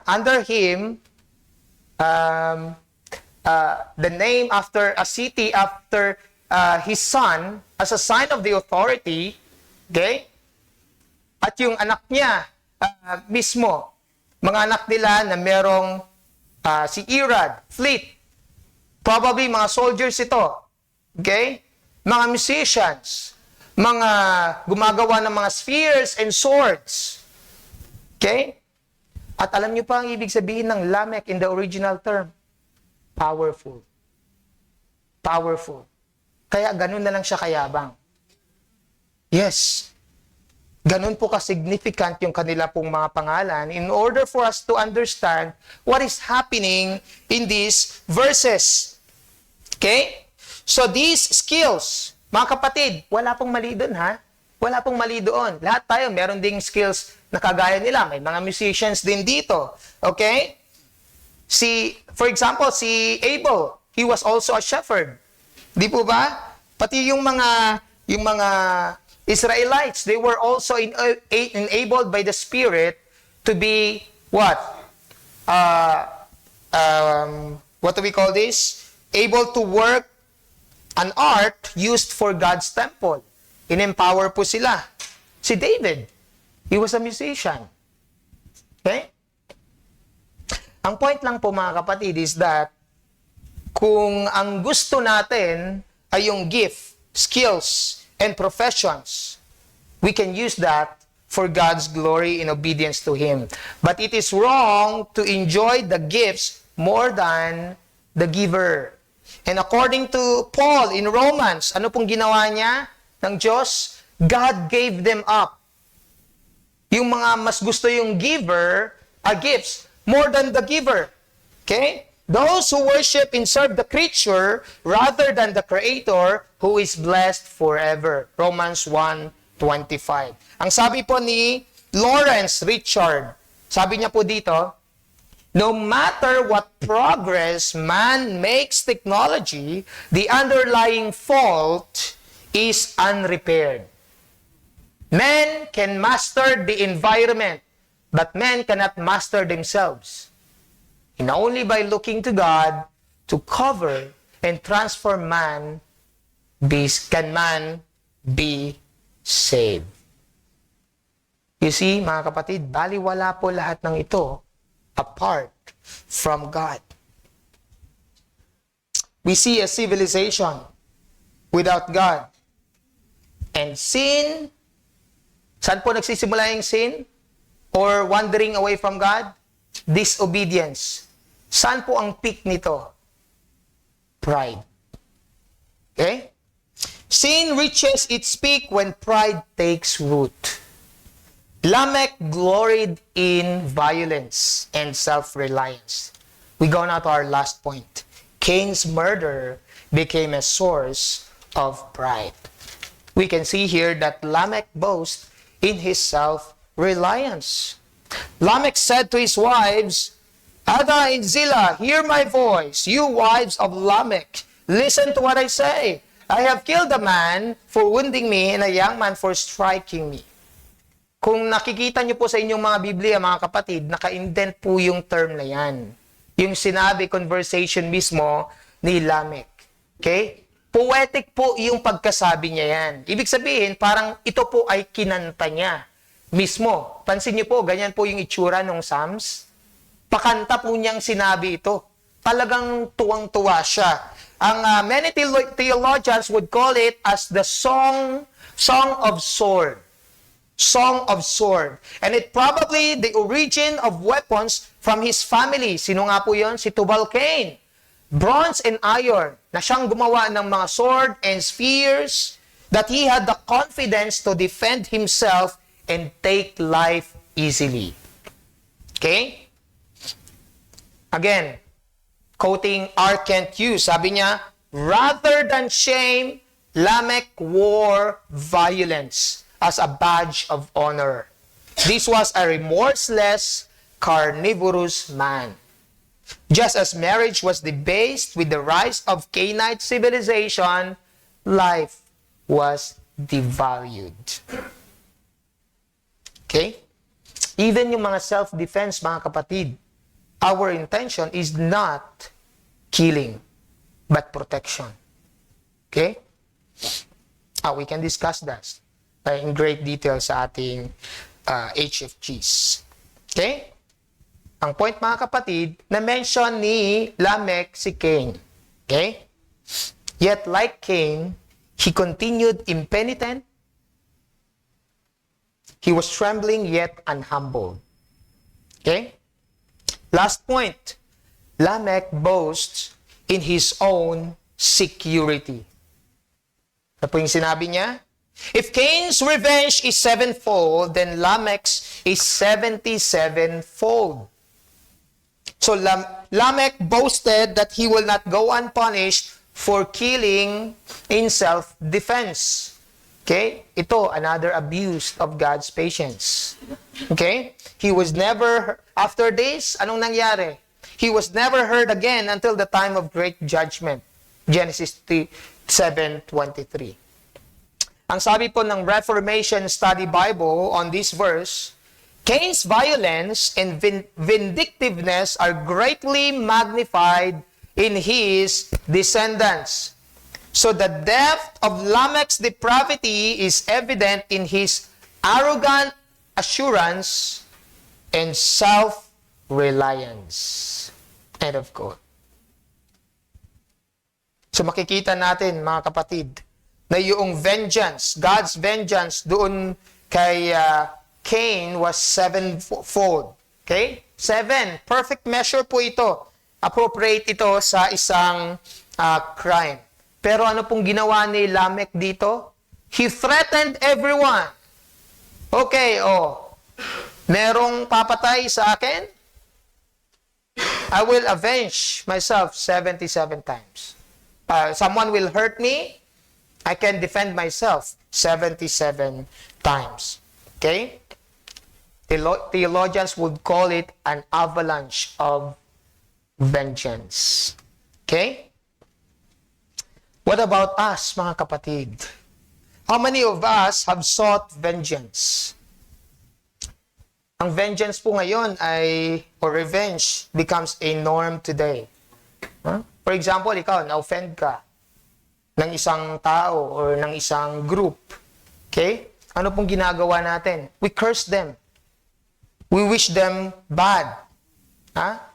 Speaker 1: under him, the name after a city after his son as a sign of the authority, okay? At yung anak niya mismo, mga anak nila na merong si Irad, fleet, probably mga soldiers ito, okay? Mga musicians, mga gumagawa ng mga spears and swords, okay? At alam niyo pa ang ibig sabihin ng Lamech in the original term? Powerful. Powerful. Kaya ganun na lang siya kayabang. Yes. Ganun po ka-significant yung kanila pong mga pangalan in order for us to understand what is happening in these verses. Okay? So these skills, mga kapatid, wala pong mali doon Wala pong mali doon. Lahat tayo, meron ding skills na kagaya nila. May mga musicians din dito. Okay? For example, si Abel, he was also a shepherd. Di po ba? Pati yung mga Israelites, they were also enabled by the Spirit to be what? What do we call this? Able to work an art used for God's temple. In-empower po sila. Si David, he was a musician. Okay? Ang point lang po mga kapatid is that kung ang gusto natin ay yung gift, skills, and professions, we can use that for God's glory in obedience to Him. But it is wrong to enjoy the gifts more than the giver. And according to Paul in Romans, ano pong ginawa niya ng Diyos? God gave them up. Yung mga mas gusto yung giver are gifts more than the giver. Okay? Those who worship and serve the creature rather than the Creator who is blessed forever. Romans 1:25. Ang sabi po ni Lawrence Richard, sabi niya po dito, no matter what progress man makes technology, the underlying fault is unrepaired. Men can master the environment, but men cannot master themselves. And only by looking to God to cover and transform man, can man be saved. You see, mga kapatid, baliwala po lahat ng ito apart from God. We see a civilization without God. And sin, saan po nagsisimula yung sin? Or wandering away from God? Disobedience. Saan po ang peak nito? Pride. Okay? Sin reaches its peak when pride takes root. Lamech gloried in violence and self-reliance. We go now to our last point. Cain's murder became a source of pride. We can see here that Lamech boasts in his self-reliance. Lamech said to his wives, Ada and Zillah, hear my voice, you wives of Lamech. Listen to what I say. I have killed a man for wounding me and a young man for striking me. Kung nakikita niyo po sa inyong mga Biblia, mga kapatid, naka-indent po yung term na yan. Yung sinabi, conversation mismo ni Lamech. Okay? Poetic po yung pagkasabi niya yan. Ibig sabihin, parang ito po ay kinanta niya mismo. Pansin niyo po, ganyan po yung itsura ng Psalms. Pakanta po niyang sinabi ito. Talagang tuwang-tuwa siya. Ang many theologians would call it as the song of sword. Song of sword. And it probably the origin of weapons from his family. Sino nga po yun? Si Tubal-Cain. Bronze and iron na siyang gumawa ng mga sword and spears that he had the confidence to defend himself and take life easily. Okay? Again, quoting R. Kent Hughes, sabi niya, rather than shame, Lamech wore violence as a badge of honor. This was a remorseless, carnivorous man. Just as marriage was debased with the rise of Canaanite civilization, life was devalued. Okay? Even yung mga self-defense, mga kapatid, our intention is not killing, but protection. Okay? We can discuss that in great detail sa ating HFGs. Okay? Ang point, mga kapatid, na-mention ni Lamech si Cain. Okay? Yet, like Cain, he continued impenitent. He was trembling yet unhumbled. Okay? Last point, Lamech boasts in his own security. Ano po yung sinabi niya? If Cain's revenge is sevenfold, then Lamech's is 77-fold. So Lamech boasted that he will not go unpunished for killing in self-defense. Okay? Ito, another abuse of God's patience. Okay? He was never, after this, anong nangyari? He was never heard again until the time of great judgment. Genesis 7:23. Ang sabi po ng Reformation Study Bible on this verse, Cain's violence and vindictiveness are greatly magnified in his descendants. So the depth of Lamech's depravity is evident in his arrogant assurance and self-reliance. End of quote. So makikita natin, mga kapatid, na yung vengeance, God's vengeance doon kay Cain was sevenfold. Okay? 7. Perfect measure po ito. Appropriate ito sa isang crime. Pero ano pong ginawa ni Lamech dito? He threatened everyone. Okay, merong papatay sa akin? I will avenge myself 77 times. Someone will hurt me, I can defend myself 77 times. Okay? Theologians would call it an avalanche of vengeance. Okay? What about us, mga kapatid? How many of us have sought vengeance? Ang vengeance po ngayon or revenge becomes a norm today. For example, ikaw, na-offend ka ng isang tao or ng isang group. Okay? Ano pong ginagawa natin? We curse them. We wish them bad.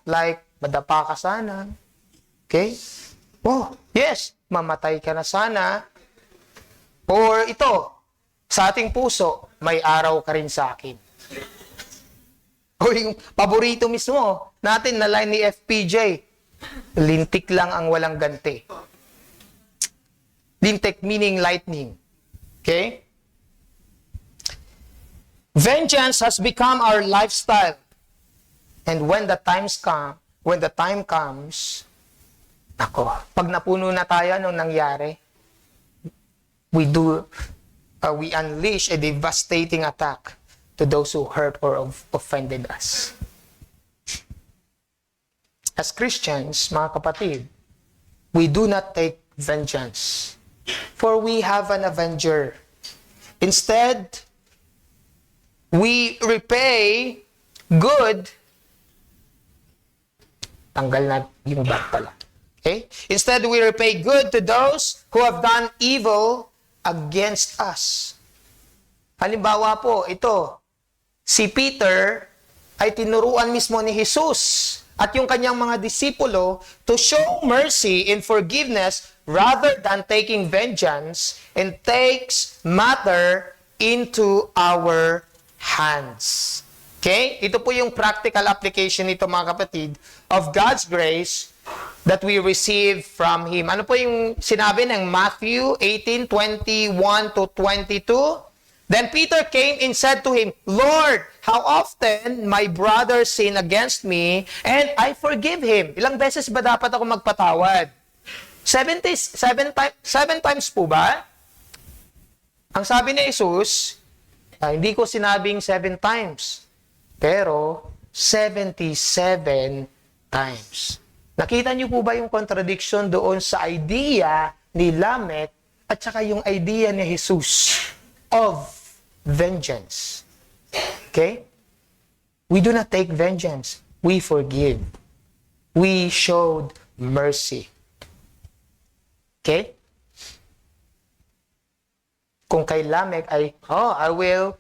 Speaker 1: Like, madapa ka sana. Okay? Yes, mamatay ka na sana. Or ito, sa ating puso, may araw ka rin sa akin. O yung paborito mismo natin na line ni FPJ, lintik lang ang walang ganti. Lintik meaning lightning. Okay? Vengeance has become our lifestyle. And when the time comes, pag napuno na tayo nung nangyari, we unleash a devastating attack to those who hurt or offended us. As Christians, mga kapatid, we do not take vengeance, for we have an avenger. Instead, we repay good. Tanggal na yung back pala. Okay? Instead, we repay good to those who have done evil against us. Halimbawa po, ito, si Peter ay tinuruan mismo ni Jesus at yung kanyang mga disipulo to show mercy and forgiveness rather than taking vengeance and takes matter into our hands. Okay? Ito po yung practical application nito, mga kapatid, of God's grace that we receive from Him. Ano po yung sinabi ng Matthew 18:21-22? Then Peter came and said to him, Lord, how often my brother sin against me and I forgive him? Ilang beses ba dapat ako magpatawad? 7 times po ba? Ang sabi ni Jesus, hindi ko sinabing 7 times, pero 77 times. Nakita niyo po ba yung contradiction doon sa idea ni Lamech at saka yung idea ni Jesus of vengeance? Okay? We do not take vengeance. We forgive. We showed mercy. Okay? Kung kay Lamech ay, I will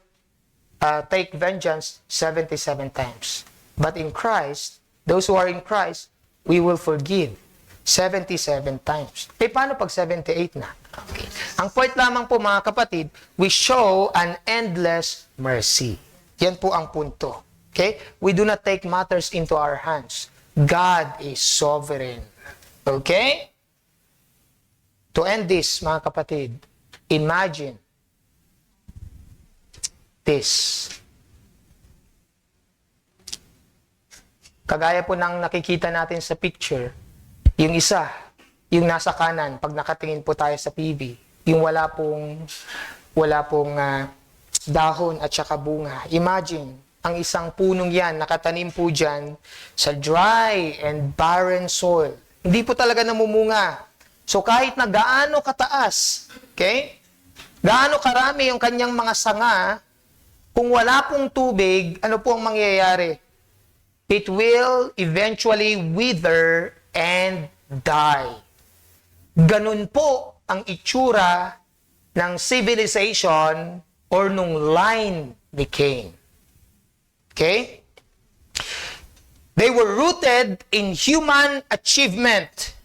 Speaker 1: take vengeance 77 times. But in Christ, those who are in Christ, we will forgive 77 times. Paano pag 78 na? Okay. Ang point lamang po, mga kapatid, we show an endless mercy. Yan po ang punto. Okay? We do not take matters into our hands. God is sovereign. Okay? To end this, mga kapatid, imagine this. Kagaya po ng nakikita natin sa picture, yung isa, yung nasa kanan, pag nakatingin po tayo sa PV, yung wala pong dahon at saka bunga. Imagine, ang isang punong yan, nakatanim po dyan sa dry and barren soil. Hindi po talaga namumunga. So kahit na gaano kataas, okay? Gaano karami yung kanyang mga sanga, kung wala pong tubig, ano po ang mangyayari? It will eventually wither and die. Ganun po ang itsura ng civilization or nung line ni Cain. Okay? They were rooted in human achievement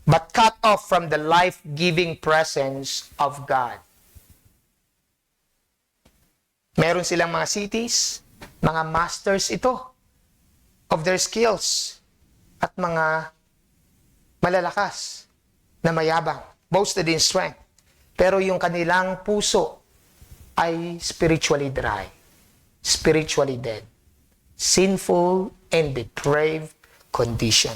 Speaker 1: but cut off from the life-giving presence of God. Meron silang mga cities, mga masters ito of their skills at mga malalakas, na mayabang, boasted in strength. Pero yung kanilang puso ay spiritually dry, spiritually dead, sinful and depraved condition.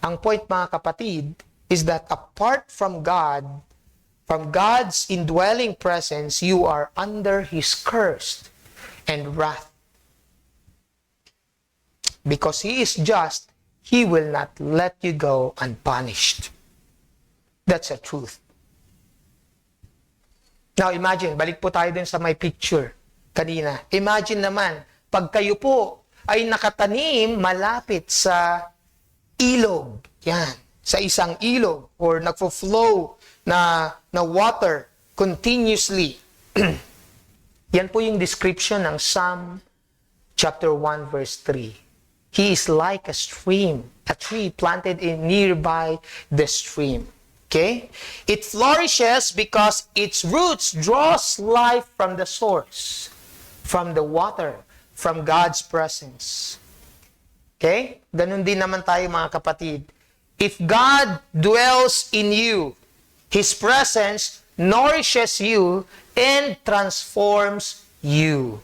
Speaker 1: Ang point, mga kapatid, is that apart from God, from God's indwelling presence, you are under His curse and wrath. Because He is just, He will not let you go unpunished. That's the truth. Now imagine, balik po tayo dun sa my picture kanina. Imagine naman, pag kayo po ay nakatanim malapit sa ilog, yan, sa isang ilog, or nagfo-flow na water continuously. Yan po yung description ng Psalm chapter 1 verse 3. He is like a stream, a tree planted in nearby the stream. Okay? It flourishes because its roots draws life from the source, from the water, from God's presence. Okay? Ganun din naman tayo, mga kapatid. If God dwells in you, His presence nourishes you and transforms you.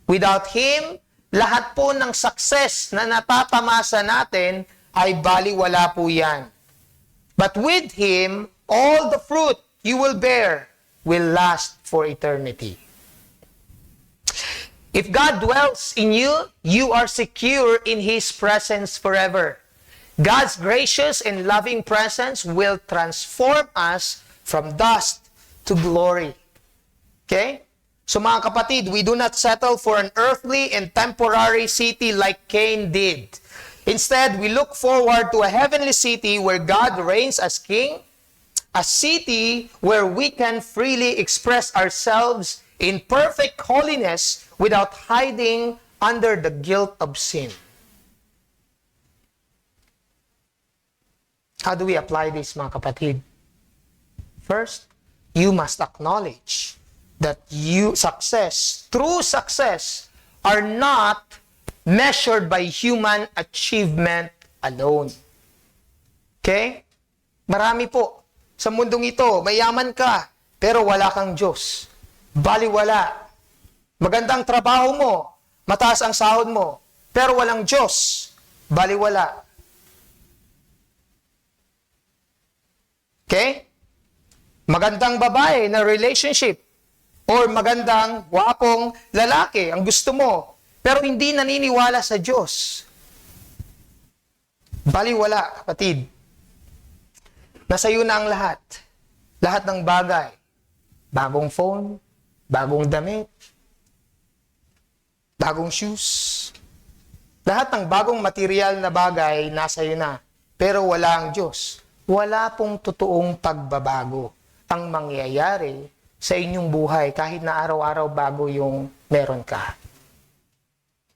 Speaker 1: Without Him, lahat po ng success na natatamasa natin ay baliwala po yan. But with Him, all the fruit you will bear will last for eternity. If God dwells in you, you are secure in His presence forever. God's gracious and loving presence will transform us from dust to glory. Okay? So mga kapatid, we do not settle for an earthly and temporary city like Cain did. Instead, we look forward to a heavenly city where God reigns as King, a city where we can freely express ourselves in perfect holiness without hiding under the guilt of sin. How do we apply this, mga kapatid? First, you must acknowledge that true success, are not measured by human achievement alone. Okay? Marami po sa mundong ito, mayaman ka, pero wala kang Diyos. Baliwala. Magandang trabaho mo, mataas ang sahod mo, pero walang Diyos. Baliwala. Okay? Magandang babae na relationship, or magandang, wapong lalaki ang gusto mo, pero hindi naniniwala sa Diyos. Baliwala, kapatid. Nasa iyo na ang lahat. Lahat ng bagay. Bagong phone, bagong damit, bagong shoes. Lahat ng bagong material na bagay nasa iyo na. Pero wala ang Diyos. Wala pong totoong pagbabago ang mangyayari sa inyong buhay kahit na araw-araw bago yung meron ka.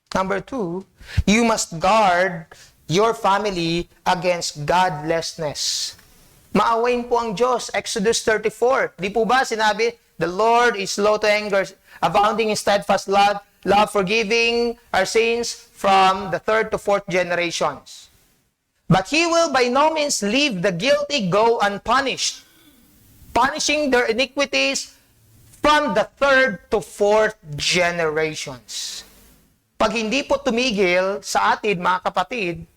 Speaker 1: Number 2, you must guard your family against godlessness. Maawain po ang Diyos. Exodus 34. Di po ba sinabi, the Lord is slow to anger, abounding in steadfast love, forgiving our sins from the 3rd to 4th generations. But He will by no means leave the guilty go unpunished, punishing their iniquities from the 3rd to 4th generations. Pag hindi po tumigil sa atin, mga kapatid,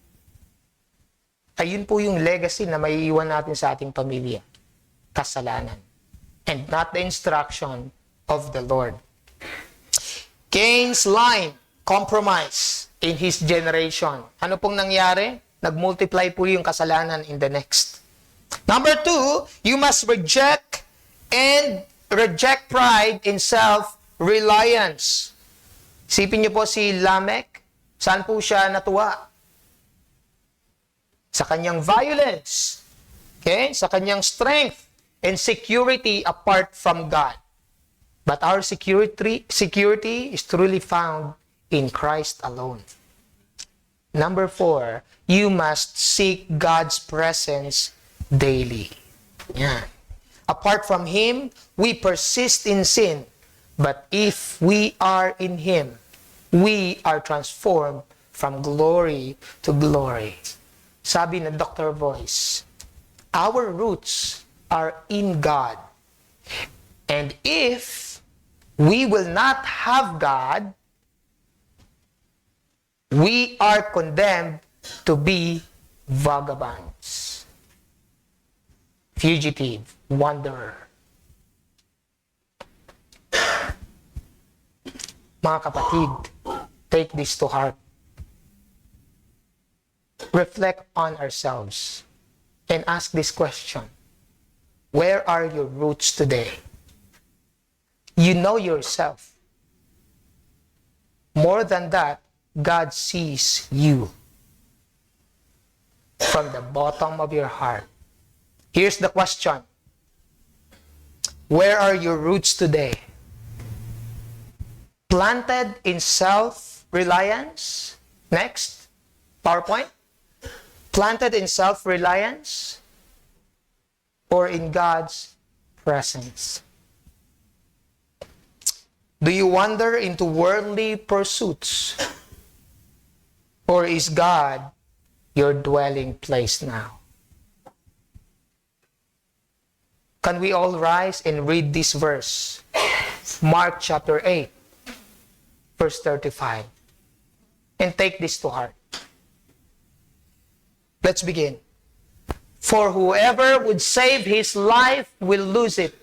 Speaker 1: ayun po yung legacy na maiiwan natin sa ating pamilya. Kasalanan. And not the instruction of the Lord. Cain's line, compromise in his generation. Ano pong nangyari? Nagmultiply po yung kasalanan in the next. Number 2, you must reject pride in self-reliance. Isipin niyo po si Lamech, saan po siya natuwa? Sa kanyang violence, okay? Sa kanyang strength and security apart from God. But our security is truly found in Christ alone. Number 4, you must seek God's presence daily. Yeah. Apart from Him, we persist in sin. But if we are in Him, we are transformed from glory to glory. Sabi na Dr. Voice, our roots are in God. And if we will not have God, we are condemned to be vagabonds, fugitive, wanderer. Mga kapatid, take this to heart. Reflect on ourselves and ask this question. Where are your roots today? You know yourself. More than that, God sees you from the bottom of your heart. Here's the question. Where are your roots today? Planted in self-reliance? Next, PowerPoint. Planted in self-reliance or in God's presence? Do you wander into worldly pursuits? Or is God your dwelling place now? Can we all rise and read this verse? Mark chapter 8, verse 35. And take this to heart. Let's begin. For whoever would save his life will lose it.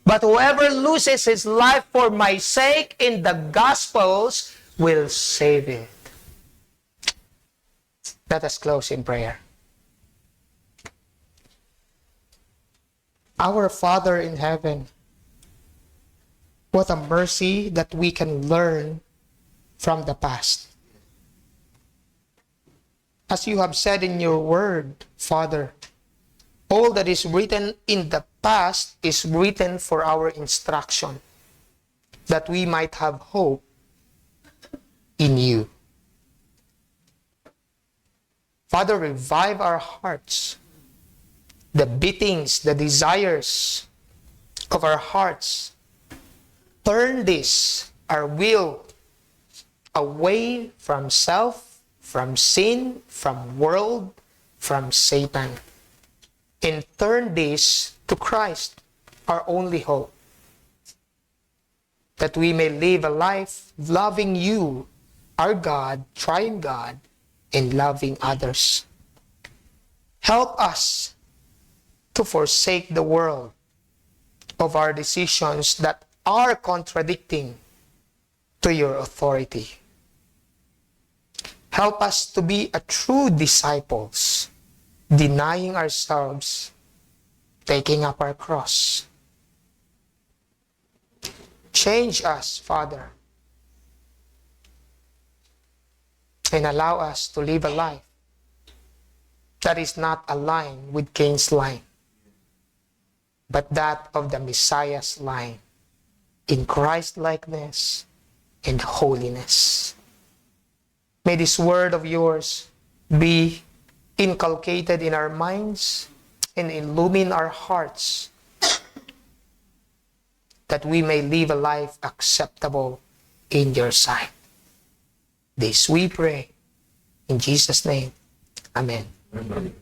Speaker 1: But whoever loses his life for my sake in the Gospels will save it. Let us close in prayer. Our Father in heaven, what a mercy that we can learn from the past. As you have said in your word, Father, all that is written in the past is written for our instruction, that we might have hope in you. Father, revive our hearts, the beatings, the desires of our hearts. Turn this, our will, away from self, from sin, from world, from Satan. And turn this to Christ, our only hope. That we may live a life loving you, our God, triune God, and loving others. Help us to forsake the world of our decisions that are contradicting to your authority. Help us to be a true disciples, denying ourselves, taking up our cross. Change us, Father, and allow us to live a life that is not aligned with Cain's line, but that of the Messiah's line, in Christ-likeness and holiness. May this word of yours be inculcated in our minds and illumine our hearts, that we may live a life acceptable in your sight. This we pray in Jesus' name. Amen. Amen.